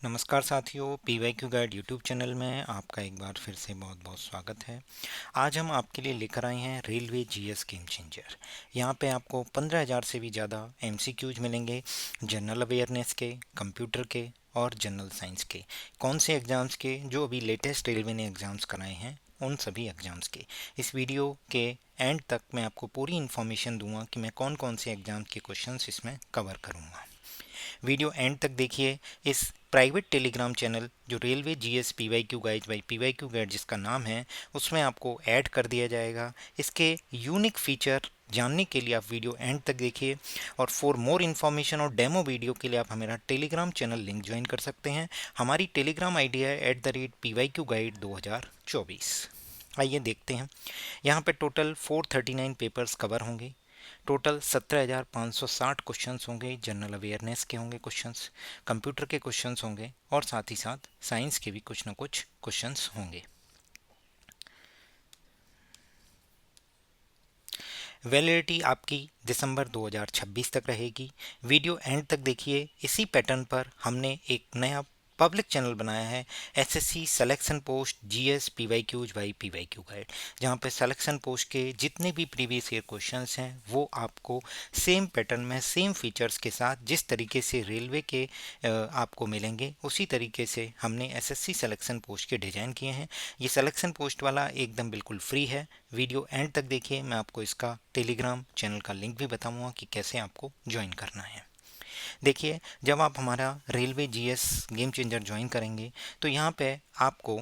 नमस्कार साथियों, PYQ guide YouTube channel में आपका एक बार फिर से बहुत बहुत स्वागत है। आज हम आपके लिए लेकर आए हैं रेलवे जीएस गेम चेंजर। यहाँ पे आपको 15,000 से भी ज़्यादा एमसीक्यूज मिलेंगे, जनरल अवेयरनेस के, कंप्यूटर के और जनरल साइंस के। कौन से एग्ज़ाम्स के? जो अभी लेटेस्ट रेलवे ने एग्ज़ाम्स कराए हैं उन सभी एग्ज़ाम्स के। इस वीडियो के एंड तक मैं आपको पूरी इन्फॉर्मेशन दूंगा कि मैं कौन कौन से एग्ज़ाम के क्वेश्चंस इसमें कवर करूँगा। वीडियो एंड तक देखिए। इस प्राइवेट टेलीग्राम चैनल जो railway GS PYQ guide by PYQ guide जिसका नाम है, उसमें आपको ऐड कर दिया जाएगा। इसके यूनिक फीचर जानने के लिए आप वीडियो एंड तक देखिए, और फॉर मोर इन्फॉर्मेशन और डेमो वीडियो के लिए आप हमारा टेलीग्राम चैनल लिंक ज्वाइन कर सकते हैं। हमारी टेलीग्राम आईडी है @PYQGuide 2024। आइए देखते हैं। यहाँ पे टोटल 439 पेपर्स कवर होंगे। टोटल 17,560 क्वेश्चंस होंगे। जनरल अवेयरनेस के होंगे क्वेश्चंस, कंप्यूटर के क्वेश्चंस होंगे और साथ ही साथ साइंस के भी कुछ ना कुछ क्वेश्चंस होंगे। वैलिडिटी आपकी दिसंबर 2026 तक रहेगी। वीडियो एंड तक देखिए। इसी पैटर्न पर हमने एक नया पब्लिक चैनल बनाया है, SSC selection post GS PYQs by PYQ guide, जहाँ पे सिलेक्शन पोस्ट के जितने भी प्रीवियस ईयर क्वेश्चंस हैं वो आपको सेम पैटर्न में सेम फीचर्स के साथ जिस तरीके से रेलवे के आपको मिलेंगे उसी तरीके से हमने एसएससी सिलेक्शन पोस्ट के डिज़ाइन किए हैं। ये सिलेक्शन पोस्ट वाला एकदम बिल्कुल फ्री है। वीडियो एंड तक देखिए। मैं आपको इसका टेलीग्राम चैनल का लिंक भी बताऊंगा कि कैसे आपको ज्वाइन करना है। देखिए, जब आप हमारा railway GS game changer join करेंगे तो यहाँ पे आपको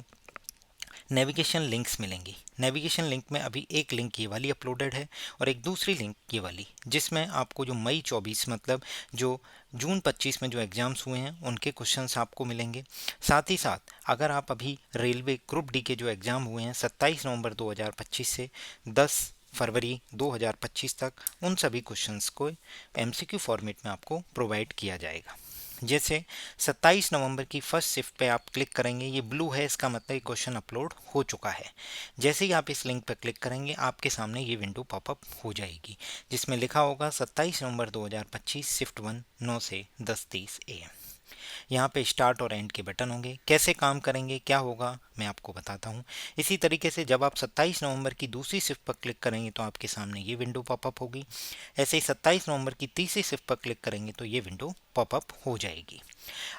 नेविगेशन लिंक्स मिलेंगी। नेविगेशन लिंक में अभी एक लिंक ये वाली अपलोडेड है और एक दूसरी लिंक ये वाली, जिसमें आपको जो मई 24 मतलब जो जून 25 में जो एग्ज़ाम्स हुए हैं उनके क्वेश्चंस आपको मिलेंगे। साथ ही साथ अगर आप अभी रेलवे ग्रुप डी के जो एग्ज़ाम हुए हैं 27 नवंबर 2025 से 10 फरवरी 2025 तक, उन सभी क्वेश्चंस को एमसीक्यू फॉर्मेट में आपको प्रोवाइड किया जाएगा। जैसे 27 नवंबर की फर्स्ट शिफ्ट पे आप क्लिक करेंगे, ये ब्लू है, इसका मतलब ये क्वेश्चन अपलोड हो चुका है। जैसे ही आप इस लिंक पर क्लिक करेंगे आपके सामने ये विंडो पॉपअप हो जाएगी, जिसमें लिखा होगा 27 नवंबर 2025 शिफ्ट 1 9 से 10:30 AM। यहाँ पे स्टार्ट और एंड के बटन होंगे। कैसे काम करेंगे, क्या होगा, मैं आपको बताता हूँ। इसी तरीके से जब आप 27 नवंबर की दूसरी शिफ्ट पर क्लिक करेंगे तो आपके सामने ये विंडो पॉपअप होगी। ऐसे ही 27 नवंबर की तीसरी शिफ्ट पर क्लिक करेंगे तो ये विंडो पॉपअप हो जाएगी।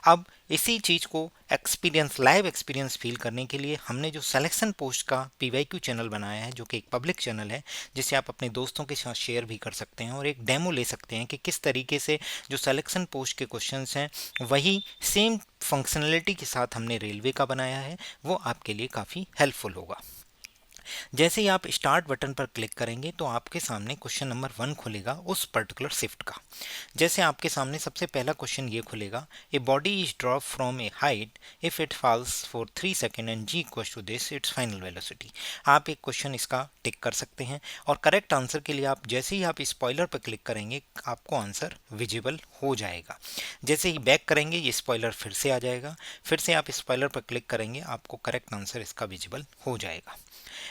अब इसी चीज़ को एक्सपीरियंस, लाइव एक्सपीरियंस फील करने के लिए हमने जो सिलेक्शन पोस्ट का पीवाईक्यू चैनल बनाया है, जो कि एक पब्लिक चैनल है जिसे आप अपने दोस्तों के साथ शेयर भी कर सकते हैं और एक डेमो ले सकते हैं कि किस तरीके से जो सिलेक्शन पोस्ट के क्वेश्चंस हैं वही सेम फंक्शनलिटी के साथ हमने रेलवे का बनाया है, वो आपके लिए काफ़ी हेल्पफुल होगा। जैसे ही आप स्टार्ट बटन पर क्लिक करेंगे तो आपके सामने क्वेश्चन नंबर 1 खुलेगा उस पर्टिकुलर शिफ्ट का। जैसे आपके सामने सबसे पहला क्वेश्चन ये खुलेगा, a body is drop from a height if it falls for 3 second and g equals to this its final velocity. आप एक क्वेश्चन इसका टिक कर सकते हैं और करेक्ट आंसर के लिए आप जैसे ही आप स्पॉइलर पर क्लिक करेंगे आपको आंसर विजिबल हो जाएगा। जैसे ही बैक करेंगे ये स्पॉइलर फिर से आ जाएगा, फिर से आप स्पॉइलर पर क्लिक करेंगे आपको करेक्ट आंसर इसका विजिबल हो जाएगा।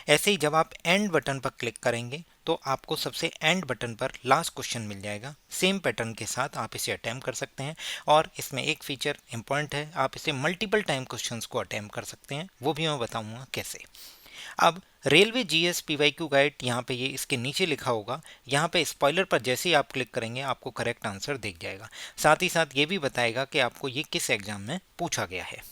ऐसे ही जब आप एंड बटन पर क्लिक करेंगे तो आपको सबसे एंड बटन पर लास्ट क्वेश्चन मिल जाएगा। सेम पैटर्न के साथ आप इसे अटैम्प्ट कर सकते हैं और इसमें एक फीचर इंपॉर्टेंट है, आप इसे मल्टीपल टाइम क्वेश्चंस को अटैम्प्ट कर सकते हैं, वो भी मैं बताऊंगा कैसे। अब रेलवे जीएस पीवाईक्यू गाइड यहाँ पे ये इसके नीचे लिखा होगा, यहाँ पे स्पॉइलर पर जैसे ही आप क्लिक करेंगे आपको करेक्ट आंसर दिख जाएगा। साथ ही साथ ये भी बताएगा कि आपको ये किस एग्जाम में पूछा गया है।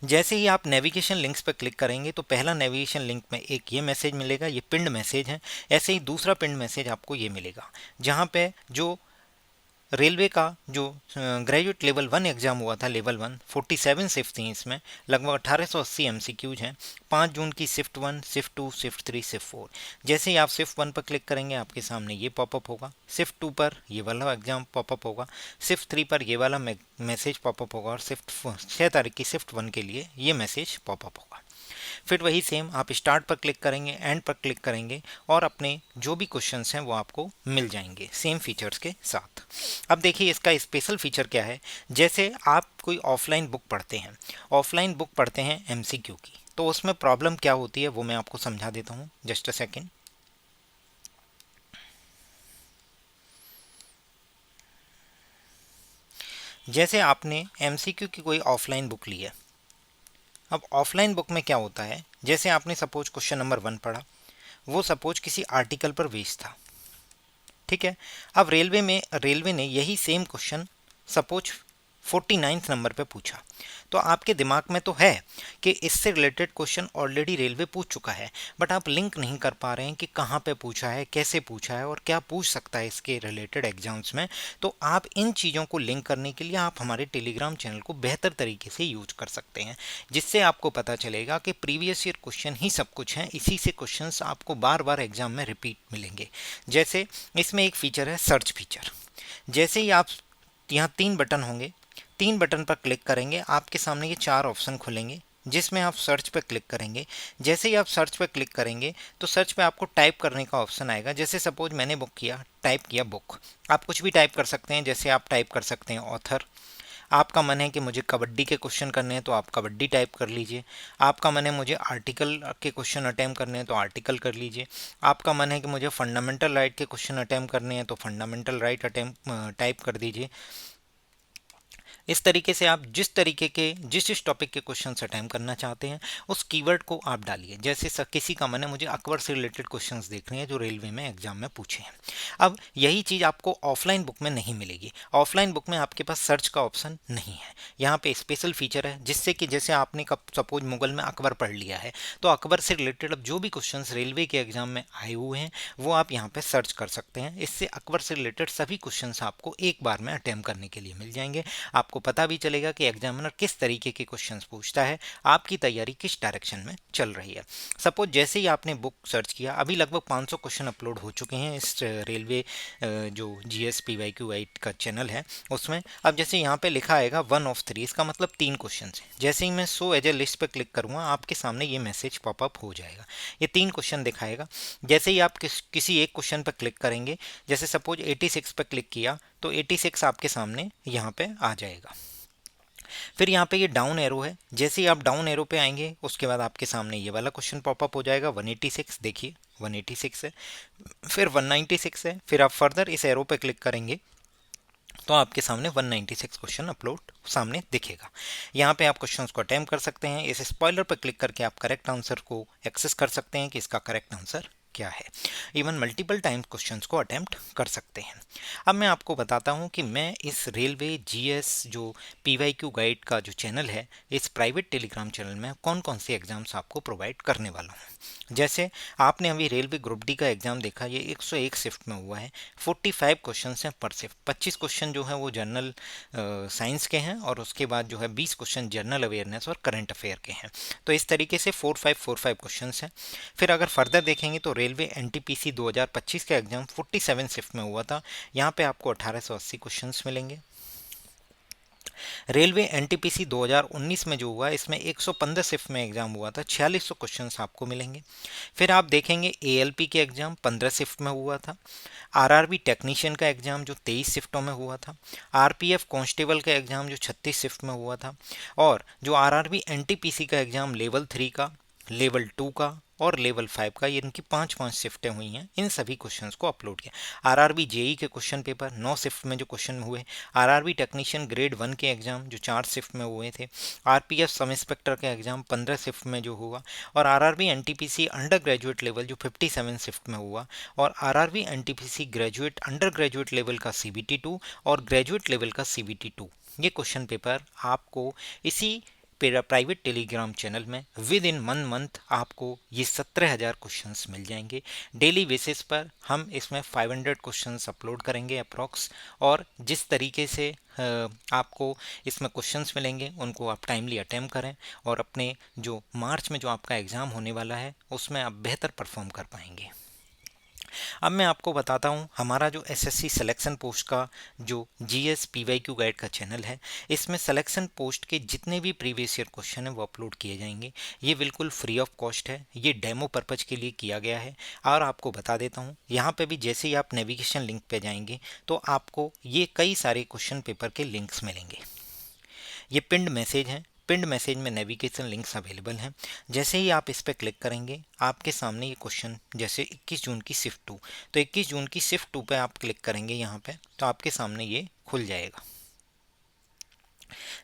जैसे ही आप नेविगेशन लिंक्स पर क्लिक करेंगे तो पहला नेविगेशन लिंक में एक ये मैसेज मिलेगा, ये पिंड मैसेज है। ऐसे ही दूसरा पिंड मैसेज आपको ये मिलेगा जहाँ पे जो रेलवे का जो ग्रेजुएट लेवल 1 एग्ज़ाम हुआ था, लेवल 1 47 शिफ्ट थी, इसमें लगभग 1880 एमसीक्यूज हैं। 5 जून की शिफ्ट 1, शिफ्ट 2, शिफ्ट 3, शिफ्ट 4। जैसे ही आप शिफ्ट 1 पर क्लिक करेंगे आपके सामने ये पॉपअप होगा, शिफ्ट 2 पर ये वाला एग्ज़ाम पॉपअप होगा, शिफ्ट 3 पर ये वाला मैसेज पॉपअप होगा और शिफ्ट 6 तारीख की शिफ्ट 1 के लिए ये मैसेज पॉपअप होगा। फिर वही सेम आप स्टार्ट पर क्लिक करेंगे, एंड पर क्लिक करेंगे और अपने जो भी क्वेश्चंस हैं वो आपको मिल जाएंगे सेम फीचर्स के साथ। अब देखिए इसका स्पेशल फीचर क्या है। जैसे आप कोई ऑफलाइन बुक पढ़ते हैं, ऑफलाइन बुक पढ़ते हैं एमसीक्यू की, तो उसमें प्रॉब्लम क्या होती है वो मैं आपको समझा देता हूँ, जस्ट अ सेकेंड। जैसे आपने एमसीक्यू की कोई ऑफलाइन बुक ली है। अब ऑफलाइन बुक में क्या होता है, जैसे आपने सपोज क्वेश्चन नंबर 1 पढ़ा, वो सपोज किसी आर्टिकल पर बेस्ड था, ठीक है। अब रेलवे ने यही सेम क्वेश्चन सपोज 49 नंबर पे पूछा, तो आपके दिमाग में तो है कि इससे रिलेटेड क्वेश्चन ऑलरेडी रेलवे पूछ चुका है, बट आप लिंक नहीं कर पा रहे हैं कि कहाँ पे पूछा है, कैसे पूछा है और क्या पूछ सकता है इसके रिलेटेड एग्जाम्स में। तो आप इन चीज़ों को लिंक करने के लिए आप हमारे टेलीग्राम चैनल को बेहतर तरीके से यूज कर सकते हैं, जिससे आपको पता चलेगा कि प्रीवियस ईयर क्वेश्चन ही सब कुछ हैं, इसी से क्वेश्चंस आपको बार बार एग्जाम में रिपीट मिलेंगे। जैसे इसमें एक फीचर है सर्च फीचर। जैसे ही आप यहाँ 3 बटन होंगे, 3 बटन पर क्लिक करेंगे, आपके सामने ये 4 ऑप्शन खुलेंगे, जिसमें आप सर्च पे क्लिक करेंगे। जैसे ही आप सर्च पे क्लिक करेंगे तो सर्च पे आपको टाइप करने का ऑप्शन आएगा। जैसे सपोज मैंने बुक किया, टाइप किया बुक, आप कुछ भी टाइप कर सकते हैं। जैसे आप टाइप कर सकते हैं ऑथर, आपका मन है कि मुझे कबड्डी के क्वेश्चन करने हैं तो आप कबड्डी टाइप कर लीजिए। आपका मन है मुझे आर्टिकल के क्वेश्चन अटेम्प्ट करने हैं तो आर्टिकल कर लीजिए। आपका मन है कि मुझे फंडामेंटल राइट के क्वेश्चन अटेम्प्ट करने हैं तो फंडामेंटल राइट अटेम्प्ट टाइप कर दीजिए। इस तरीके से आप जिस टॉपिक के क्वेश्चन अटेम्प्ट करना चाहते हैं उस कीवर्ड को आप डालिए। जैसे किसी का मन है मुझे अकबर से रिलेटेड क्वेश्चंस देखने हैं जो रेलवे में एग्जाम में पूछे हैं। अब यही चीज़ आपको ऑफलाइन बुक में नहीं मिलेगी। ऑफलाइन बुक में आपके पास सर्च का ऑप्शन नहीं है। यहाँ पे स्पेशल फीचर है जिससे कि जैसे आपने कब सपोज मुगल में अकबर पढ़ लिया है तो अकबर से रिलेटेड अब जो भी क्वेश्चंस रेलवे के एग्जाम में आए हुए हैं वो आप यहाँ पे सर्च कर सकते हैं। इससे अकबर से रिलेटेड सभी क्वेश्चंस आपको एक बार में अटेम्प्ट करने के लिए मिल जाएंगे। आपको पता भी चलेगा कि एग्जामिनर किस तरीके के क्वेश्चंस पूछता है, आपकी तैयारी किस डायरेक्शन में चल रही है। सपोज जैसे ही आपने बुक सर्च किया, अभी लगभग 500 क्वेश्चन अपलोड हो चुके हैं इस रेलवे जो जीएस पीवाईक्यू गाइड का चैनल है उसमें। अब जैसे यहाँ पे लिखा आएगा 1 ऑफ 3, इसका मतलब 3 क्वेश्चन है। जैसे ही मैं शो एज ए लिस्ट पे क्लिक करूँगा आपके सामने ये मैसेज पॉपअप हो जाएगा, ये 3 क्वेश्चन दिखाएगा। जैसे ही आप किसी एक क्वेश्चन पर क्लिक करेंगे, जैसे सपोज 86 पर क्लिक किया तो 86 आपके सामने यहाँ पे आ जाएगा। फिर यहाँ पे ये डाउन एरो है, जैसे ही आप डाउन एरो पे आएंगे उसके बाद आपके सामने ये वाला क्वेश्चन पॉपअप हो जाएगा 186, देखिए 186 है, फिर 196 है। फिर आप फर्दर इस एरो पे क्लिक करेंगे तो आपके सामने 196 क्वेश्चन अपलोड सामने दिखेगा। यहाँ पे आप क्वेश्चंस को अटेम्प्ट कर सकते हैं। इस स्पॉइलर पर क्लिक करके आप करेक्ट आंसर को एक्सेस कर सकते हैं कि इसका करेक्ट आंसर क्या है। इवन मल्टीपल टाइम क्वेश्चंस को अटेम्प्ट कर सकते हैं। अब मैं आपको बताता हूँ कि मैं इस रेलवे जीएस जो पीवाईक्यू गाइड का जो चैनल है, इस प्राइवेट टेलीग्राम चैनल में कौन कौन से एग्जाम्स आपको प्रोवाइड करने वाला हूँ। जैसे आपने अभी रेलवे ग्रुप डी का एग्जाम देखा, ये 101 शिफ्ट में हुआ है, 45 क्वेश्चन हैं पर शिफ्ट। 25 क्वेश्चन जो है वो जनरल साइंस के हैं और उसके बाद जो है 20 क्वेश्चन जनरल अवेयरनेस और करंट अफेयर के हैं। तो इस तरीके से 4-5 क्वेश्चन हैं। फिर अगर फर्दर देखेंगे तो रेलवे एनटीपीसी 2025 का एग्जाम 47 शिफ्ट में हुआ था, यहाँ पे आपको 1880 क्वेश्चंस मिलेंगे। रेलवे एनटीपीसी 2019 में जो हुआ इसमें 115 शिफ्ट में एग्जाम हुआ था, 4600 क्वेश्चंस आपको मिलेंगे। फिर आप देखेंगे एएलपी के एग्जाम 15 शिफ्ट में हुआ था, आरआरबी टेक्नीशियन का एग्जाम जो 23 शिफ्टों में हुआ था, आरपीएफ कांस्टेबल का एग्जाम जो 36 शिफ्ट में हुआ था, और जो आरआरबी एनटीपीसी का एग्जाम लेवल 3 का, लेवल 2 का और लेवल 5 का, ये इनकी 5-5 शिफ्टें हुई हैं। इन सभी क्वेश्चंस को अपलोड किया। आरआरबी जेई के क्वेश्चन पेपर 9 शिफ्ट में जो क्वेश्चन हुए, आरआरबी टेक्नीशियन ग्रेड 1 के एग्जाम जो 4 शिफ्ट में हुए थे, आरपीएफ सब इंस्पेक्टर का एग्जाम 15 शिफ्ट में जो हुआ, और RRB NTPC under graduate level जो 57 शिफ्ट में हुआ, और RRB NTPC graduate under graduate level का सीबीटी 2 और ग्रेजुएट लेवल का सीबीटी 2। ये क्वेश्चन पेपर आपको इसी प्राइवेट टेलीग्राम चैनल में विद इन 1 मंथ आपको ये 17,000 क्वेश्चंस मिल जाएंगे। डेली बेसिस पर हम इसमें 500 क्वेश्चंस अपलोड करेंगे अप्रॉक्स, और जिस तरीके से आपको इसमें क्वेश्चंस मिलेंगे उनको आप टाइमली अटेम्प्ट करें और अपने जो मार्च में जो आपका एग्ज़ाम होने वाला है उसमें आप बेहतर परफॉर्म कर पाएंगे। अब मैं आपको बताता हूँ हमारा जो एसएससी सिलेक्शन पोस्ट का जो जीएस पीवाईक्यू गाइड का चैनल है, इसमें सिलेक्शन पोस्ट के जितने भी प्रीवियस ईयर क्वेश्चन हैं वो अपलोड किए जाएंगे। ये बिल्कुल फ्री ऑफ कॉस्ट है, ये डेमो पर्पज के लिए किया गया है। और आपको बता देता हूँ यहाँ पे भी जैसे ही आप नेविगेशन लिंक पे जाएंगे तो आपको ये कई सारे क्वेश्चन पेपर के लिंक्स मिलेंगे। ये पिंड मैसेज हैं, पिंड मैसेज में नेविगेशन लिंक्स अवेलेबल हैं। जैसे ही आप इस पर क्लिक करेंगे आपके सामने ये क्वेश्चन, जैसे 21 जून की शिफ्ट 2, तो 21 जून की शिफ्ट 2 पे आप क्लिक करेंगे यहाँ पे तो आपके सामने ये खुल जाएगा।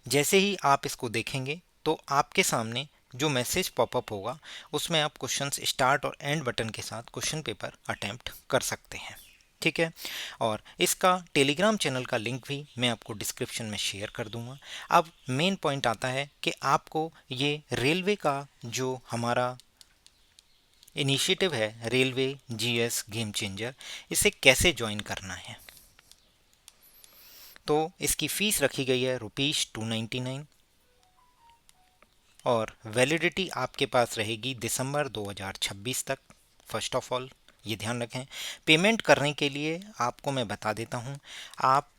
जैसे ही आप इसको देखेंगे तो आपके सामने जो मैसेज पॉपअप होगा उसमें आप क्वेश्चंस स्टार्ट और एंड बटन के साथ क्वेश्चन पेपर अटेम्प्ट कर सकते हैं। ठीक है, और इसका टेलीग्राम चैनल का लिंक भी मैं आपको डिस्क्रिप्शन में शेयर कर दूंगा। अब मेन पॉइंट आता है कि आपको ये रेलवे का जो हमारा इनिशिएटिव है, रेलवे जीएस गेम चेंजर, इसे कैसे ज्वाइन करना है। तो इसकी फ़ीस रखी गई है ₹299 और वैलिडिटी आपके पास रहेगी दिसंबर 2026 तक। फर्स्ट ऑफ ऑल ये ध्यान रखें। पेमेंट करने के लिए आपको मैं बता देता हूँ, आप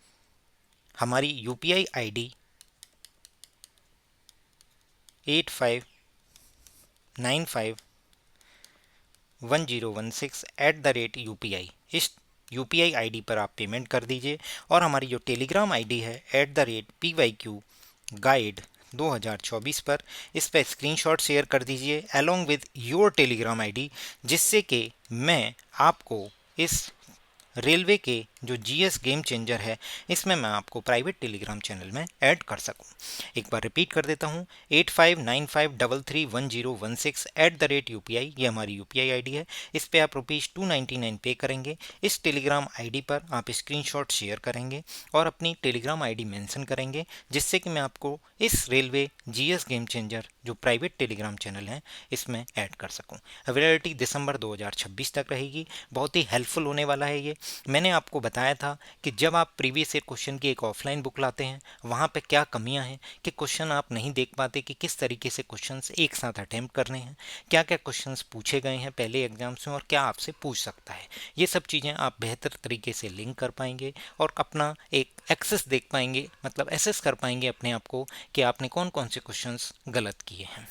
हमारी यूपीआई आईडी 85951016 इस यूपीआई आईडी पर आप पेमेंट कर दीजिए और हमारी जो टेलीग्राम आईडी है @pyq गाइड 2024 पर इस पर स्क्रीनशॉट शेयर कर दीजिए along with your Telegram ID, जिससे कि मैं आपको इस रेलवे के जो जीएस गेम चेंजर है इसमें मैं आपको प्राइवेट टेलीग्राम चैनल में ऐड कर सकूं। एक बार रिपीट कर देता हूं, 8595331016 @UPI ये हमारी यूपीआई आईडी है। इस पे आप ₹299 पे करेंगे। इस टेलीग्राम आईडी पर आप स्क्रीनशॉट शेयर करेंगे और अपनी टेलीग्राम आईडी मेंशन करेंगे, जिससे कि मैं आपको इस रेलवे जीएस गेम चेंजर जो प्राइवेट टेलीग्राम चैनल है इसमें ऐड कर सकूं। अवेलेबिलिटी दिसंबर 2026 तक रहेगी। बहुत ही हेल्पफुल होने वाला है ये। मैंने आपको बताया था कि जब आप प्रीवियस ईयर क्वेश्चन की एक ऑफलाइन बुक लाते हैं वहाँ पे क्या कमियां हैं कि क्वेश्चन आप नहीं देख पाते कि किस तरीके से क्वेश्चंस एक साथ अटेम्प्ट करने हैं, क्या क्या क्वेश्चंस पूछे गए हैं पहले एग्जाम्स में और क्या आपसे पूछ सकता है। ये सब चीज़ें आप बेहतर तरीके से लिंक कर पाएंगे और अपना एक एक्सेस देख पाएंगे, मतलब एसेस कर पाएंगे अपने आप को कि आपने कौन कौन से क्वेश्चंस गलत किए हैं।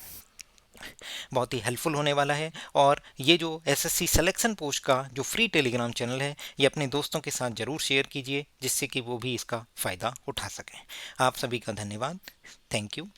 बहुत ही हेल्पफुल होने वाला है। और ये जो एसएससी सिलेक्शन पोस्ट का जो फ्री टेलीग्राम चैनल है ये अपने दोस्तों के साथ ज़रूर शेयर कीजिए, जिससे कि वो भी इसका फ़ायदा उठा सकें। आप सभी का धन्यवाद। Thank you.